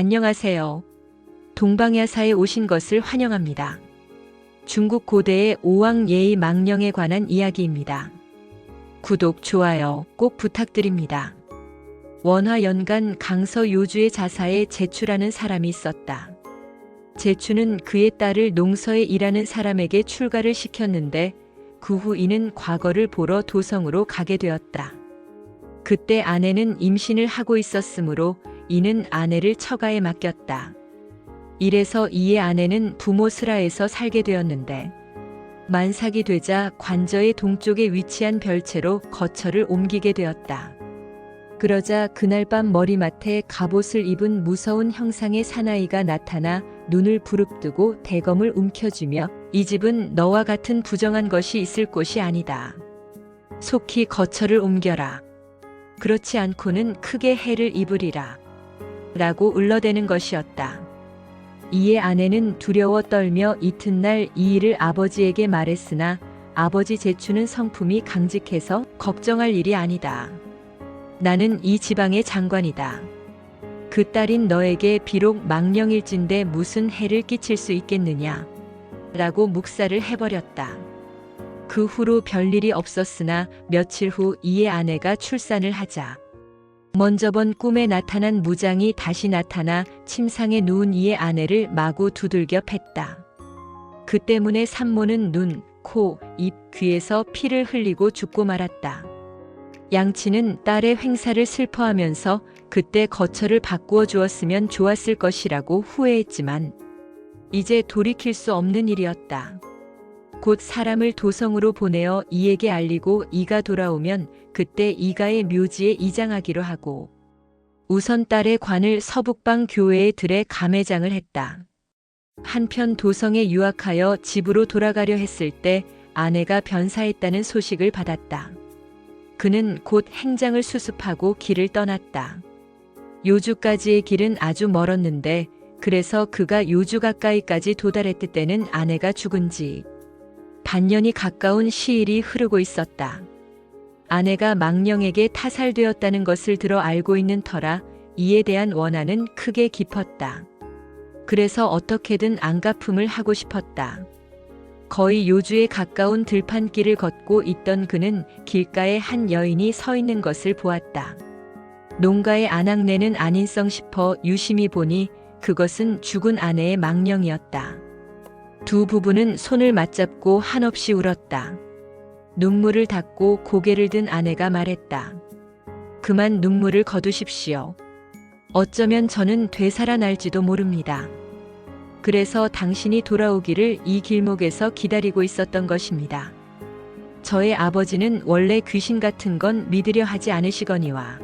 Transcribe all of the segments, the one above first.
안녕하세요. 동방야사에 오신 것을 환영합니다. 중국 고대의 오왕 예의 망령에 관한 이야기입니다. 구독, 좋아요 꼭 부탁드립니다. 원화 연간 강서 요주의 자사에 제추라는 사람이 있었다. 제추는 그의 딸을 농서에 일하는 사람에게 출가를 시켰는데 그 후 이는 과거를 보러 도성으로 가게 되었다. 그때 아내는 임신을 하고 있었으므로 이는 아내를 처가에 맡겼다. 이래서 이의 아내는 부모 슬하에서 살게 되었는데 만삭이 되자 관저의 동쪽에 위치한 별채로 거처를 옮기게 되었다. 그러자 그날 밤 머리맡에 갑옷을 입은 무서운 형상의 사나이가 나타나 눈을 부릅뜨고 대검을 움켜쥐며 이 집은 너와 같은 부정한 것이 있을 곳이 아니다. 속히 거처를 옮겨라. 그렇지 않고는 크게 해를 입으리라. 라고 울러대는 것이었다. 이의 아내는 두려워 떨며 이튿날 이 일을 아버지에게 말했으나 아버지 제추는 성품이 강직해서 걱정할 일이 아니다. 나는 이 지방의 장관이다. 그 딸인 너에게 비록 망령일진데 무슨 해를 끼칠 수 있겠느냐? 라고 묵살을 해버렸다. 그 후로 별일이 없었으나 며칠 후 이의 아내가 출산을 하자 먼저 본 꿈에 나타난 무장이 다시 나타나 침상에 누운 이의 아내를 마구 두들겨 팼다. 그 때문에 산모는 눈, 코, 입, 귀에서 피를 흘리고 죽고 말았다. 양치는 딸의 횡사를 슬퍼하면서 그때 거처를 바꾸어 주었으면 좋았을 것이라고 후회했지만 이제 돌이킬 수 없는 일이었다. 곧 사람을 도성으로 보내어 이에게 알리고 이가 돌아오면 그때 이가의 묘지에 이장하기로 하고 우선 딸의 관을 서북방 교회에 들에 감회장을 했다. 한편 도성에 유학하여 집으로 돌아가려 했을 때 아내가 변사했다는 소식을 받았다. 그는 곧 행장을 수습하고 길을 떠났다. 요주까지의 길은 아주 멀었는데 그래서 그가 요주 가까이까지 도달했을 때는 아내가 죽은 지 반년이 가까운 시일이 흐르고 있었다. 아내가 망령에게 타살되었다는 것을 들어 알고 있는 터라 이에 대한 원한은 크게 깊었다. 그래서 어떻게든 안갚음을 하고 싶었다. 거의 요주에 가까운 들판길을 걷고 있던 그는 길가에 한 여인이 서 있는 것을 보았다. 농가의 아낙네는 아닌성 싶어 유심히 보니 그것은 죽은 아내의 망령이었다. 두 부부는 손을 맞잡고 한없이 울었다. 눈물을 닦고 고개를 든 아내가 말했다. 그만 눈물을 거두십시오. 어쩌면 저는 되살아날지도 모릅니다. 그래서 당신이 돌아오기를 이 길목에서 기다리고 있었던 것입니다. 저의 아버지는 원래 귀신 같은 건 믿으려 하지 않으시거니와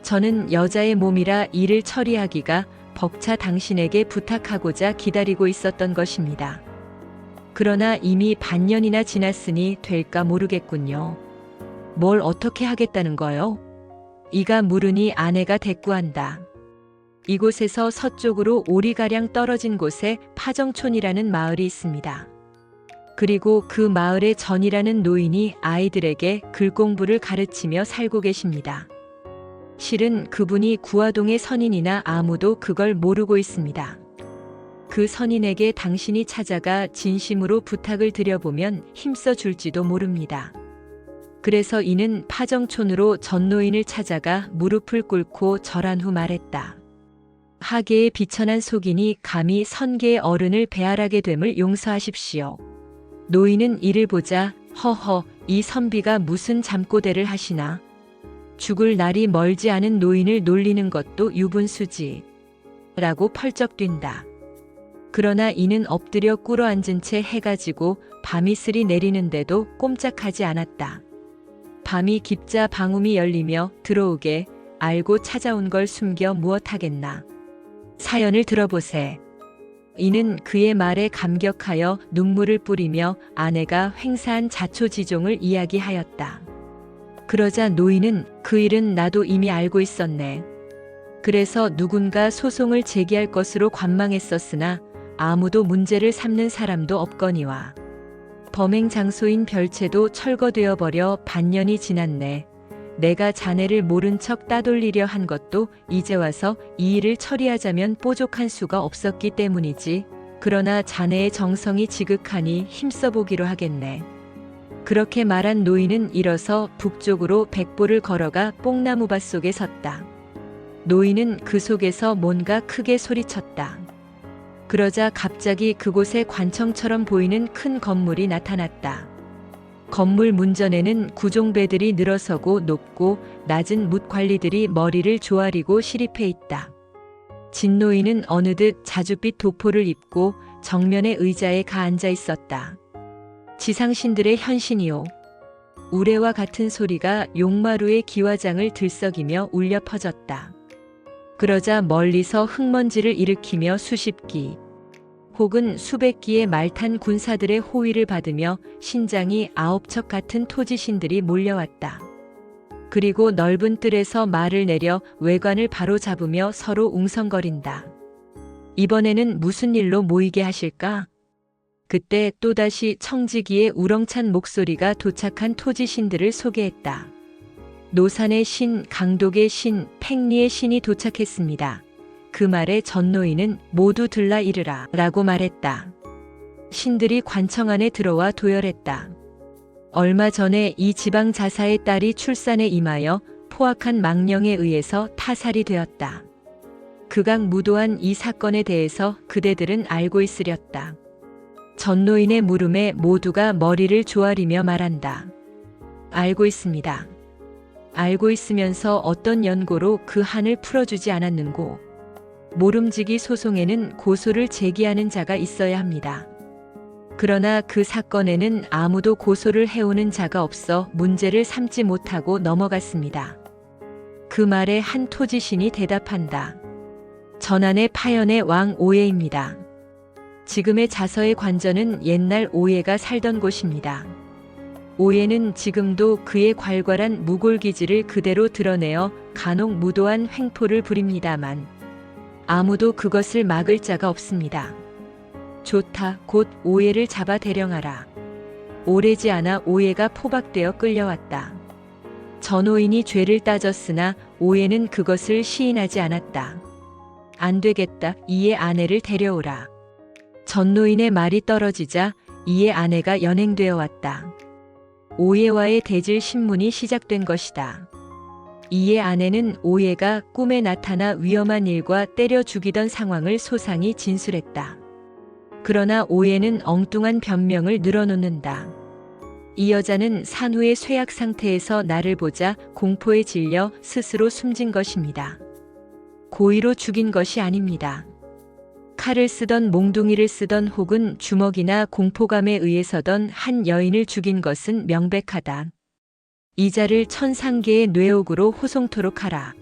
저는 여자의 몸이라 일을 처리하기가 벅차 당신에게 부탁하고자 기다리고 있었던 것입니다. 그러나 이미 반년이나 지났으니 될까 모르겠군요. 뭘 어떻게 하겠다는 거요? 이가 물으니 아내가 대꾸한다. 이곳에서 서쪽으로 오리가량 떨어진 곳에 파정촌이라는 마을이 있습니다. 그리고 그 마을의 전이라는 노인이 아이들에게 글공부를 가르치며 살고 계십니다. 실은 그분이 구화동의 선인이나 아무도 그걸 모르고 있습니다. 그 선인에게 당신이 찾아가 진심으로 부탁을 드려보면 힘써 줄지도 모릅니다. 그래서 이는 파정촌으로 전노인을 찾아가 무릎을 꿇고 절한 후 말했다. 하계의 비천한 속인이 감히 선계의 어른을 배알하게 됨을 용서하십시오. 노인은 이를 보자 허허 이 선비가 무슨 잠꼬대를 하시나. 죽을 날이 멀지 않은 노인을 놀리는 것도 유분수지. 라고 펄쩍 뛴다. 그러나 이는 엎드려 꿇어앉은 채 해가 지고 밤이슬이 내리는데도 꼼짝하지 않았다. 밤이 깊자 방음이 열리며 들어오게 알고 찾아온 걸 숨겨 무엇하겠나. 사연을 들어보세. 이는 그의 말에 감격하여 눈물을 뿌리며 아내가 횡사한 자초지종을 이야기하였다. 그러자 노인은 그 일은 나도 이미 알고 있었네. 그래서 누군가 소송을 제기할 것으로 관망했었으나 아무도 문제를 삼는 사람도 없거니와 범행 장소인 별채도 철거되어 버려 반년이 지났네. 내가 자네를 모른 척 따돌리려 한 것도 이제 와서 이 일을 처리하자면 뽀족한 수가 없었기 때문이지. 그러나 자네의 정성이 지극하니 힘써보기로 하겠네. 그렇게 말한 노인은 일어서 북쪽으로 백보를 걸어가 뽕나무밭 속에 섰다. 노인은 그 속에서 뭔가 크게 소리쳤다. 그러자 갑자기 그곳에 관청처럼 보이는 큰 건물이 나타났다. 건물 문전에는 구종배들이 늘어서고 높고 낮은 뭇관리들이 머리를 조아리고 시립해 있다. 진노인은 어느덧 자줏빛 도포를 입고 정면의 의자에 가 앉아 있었다. 지상신들의 현신이요. 우레와 같은 소리가 용마루의 기와장을 들썩이며 울려 퍼졌다. 그러자 멀리서 흙먼지를 일으키며 수십 기, 혹은 수백 기의 말탄 군사들의 호위를 받으며 신장이 9척 같은 토지신들이 몰려왔다. 그리고 넓은 뜰에서 말을 내려 외관을 바로 잡으며 서로 웅성거린다. 이번에는 무슨 일로 모이게 하실까? 그때 또다시 청지기의 우렁찬 목소리가 도착한 토지신들을 소개했다. 노산의 신, 강독의 신, 팽리의 신이 도착했습니다. 그 말에 전노인은 모두 들라 이르라 라고 말했다. 신들이 관청 안에 들어와 도열했다. 얼마 전에 이 지방 자사의 딸이 출산에 임하여 포악한 망령에 의해서 타살이 되었다. 극악무도한 이 사건에 대해서 그대들은 알고 있으렸다. 전노인의 물음에 모두가 머리를 조아리며 말한다. 알고 있습니다. 알고 있으면서 어떤 연고로 그 한을 풀어주지 않았는고. 모름지기 소송에는 고소를 제기하는 자가 있어야 합니다. 그러나 그 사건에는 아무도 고소를 해오는 자가 없어 문제를 삼지 못하고 넘어갔습니다. 그 말에 한 토지신이 대답한다. 전안의 파연의 왕 오예입니다. 지금의 자서의 관전은 옛날 오예가 살던 곳입니다. 오예는 지금도 그의 괄괄한 무골기지를 그대로 드러내어 간혹 무도한 횡포를 부립니다만 아무도 그것을 막을 자가 없습니다. 좋다, 곧 오예를 잡아 대령하라. 오래지 않아 오예가 포박되어 끌려왔다. 전오인이 죄를 따졌으나 오예는 그것을 시인하지 않았다. 안 되겠다, 이의 아내를 데려오라. 전노인의 말이 떨어지자 이의 아내가 연행되어 왔다. 오예와의 대질 신문이 시작된 것이다. 이의 아내는 오예가 꿈에 나타나 위험한 일과 때려 죽이던 상황을 소상히 진술했다. 그러나 오예는 엉뚱한 변명을 늘어놓는다. 이 여자는 산후의 쇠약 상태에서 나를 보자 공포에 질려 스스로 숨진 것입니다. 고의로 죽인 것이 아닙니다. 칼을 쓰던 몽둥이를 쓰던 혹은 주먹이나 공포감에 의해서던 한 여인을 죽인 것은 명백하다. 이자를 천상계의 뇌옥으로 호송토록 하라.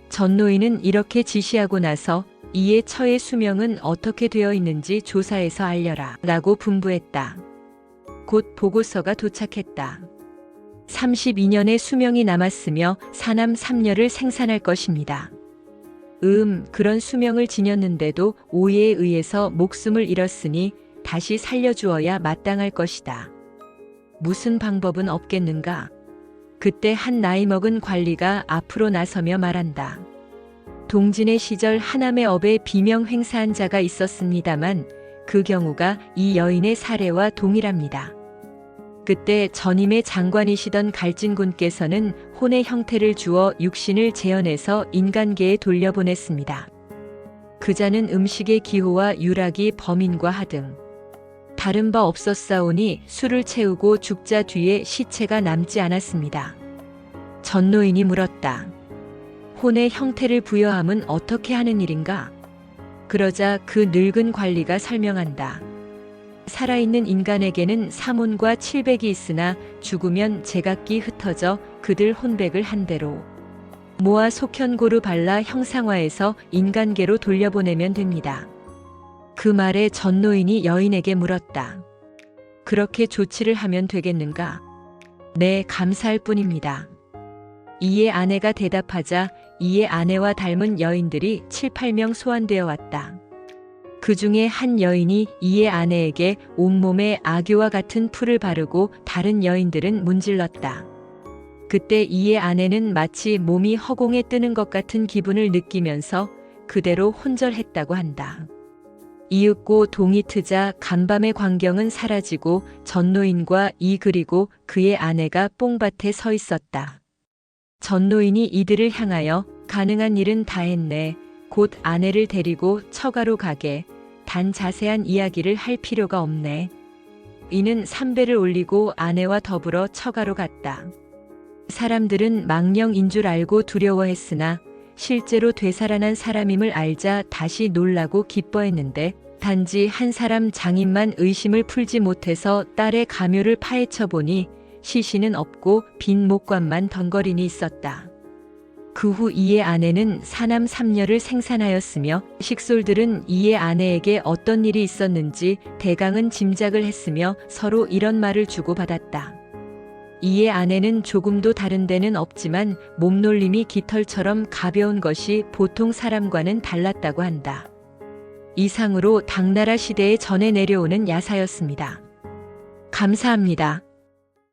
전노인은 이렇게 지시하고 나서 이의 처의 수명은 어떻게 되어 있는지 조사해서 알려라 라고 분부했다. 곧 보고서가 도착했다. 32년의 수명이 남았으며 사남 3녀를 생산할 것입니다. 그런 수명을 지녔는데도 오예에 의해서 목숨을 잃었으니 다시 살려주어야 마땅할 것이다. 무슨 방법은 없겠는가? 그때 한 나이 먹은 관리가 앞으로 나서며 말한다. 동진의 시절 하남의 업에 비명 횡사한 자가 있었습니다만 그 경우가 이 여인의 사례와 동일합니다. 그때 전임의 장관이시던 갈진군께서는 혼의 형태를 주어 육신을 재현해서 인간계에 돌려보냈습니다. 그자는 음식의 기호와 유락이 범인과 하등 다른 바 없었사오니 술을 채우고 죽자 뒤에 시체가 남지 않았습니다. 전노인이 물었다. 혼의 형태를 부여함은 어떻게 하는 일인가? 그러자 그 늙은 관리가 설명한다. 살아있는 인간에게는 사문과 칠백이 있으나 죽으면 제각기 흩어져 그들 혼백을 한 대로 모아 속현고루 발라 형상화해서 인간계로 돌려보내면 됩니다. 그 말에 전노인이 여인에게 물었다. 그렇게 조치를 하면 되겠는가? 네, 감사할 뿐입니다. 이의 아내가 대답하자 이의 아내와 닮은 여인들이 7, 8명 소환되어 왔다. 그 중에 한 여인이 이의 아내에게 온몸에 악유와 같은 풀을 바르고 다른 여인들은 문질렀다. 그때 이의 아내는 마치 몸이 허공에 뜨는 것 같은 기분을 느끼면서 그대로 혼절했다고 한다. 이윽고 동이 트자 간밤의 광경은 사라지고 전노인과 이 그리고 그의 아내가 뽕밭에 서 있었다. 전노인이 이들을 향하여 가능한 일은 다 했네. 곧 아내를 데리고 처가로 가게. 단 자세한 이야기를 할 필요가 없네. 이는 삼배를 올리고 아내와 더불어 처가로 갔다. 사람들은 망령인 줄 알고 두려워했으나 실제로 되살아난 사람임을 알자 다시 놀라고 기뻐했는데 단지 한 사람 장인만 의심을 풀지 못해서 딸의 가묘를 파헤쳐 보니 시신은 없고 빈 목관만 덩거리니 있었다. 그 후 이의 아내는 사남 삼녀를 생산하였으며 식솔들은 이의 아내에게 어떤 일이 있었는지 대강은 짐작을 했으며 서로 이런 말을 주고받았다. 이의 아내는 조금도 다른 데는 없지만 몸놀림이 깃털처럼 가벼운 것이 보통 사람과는 달랐다고 한다. 이상으로 당나라 시대에 전해 내려오는 야사였습니다. 감사합니다.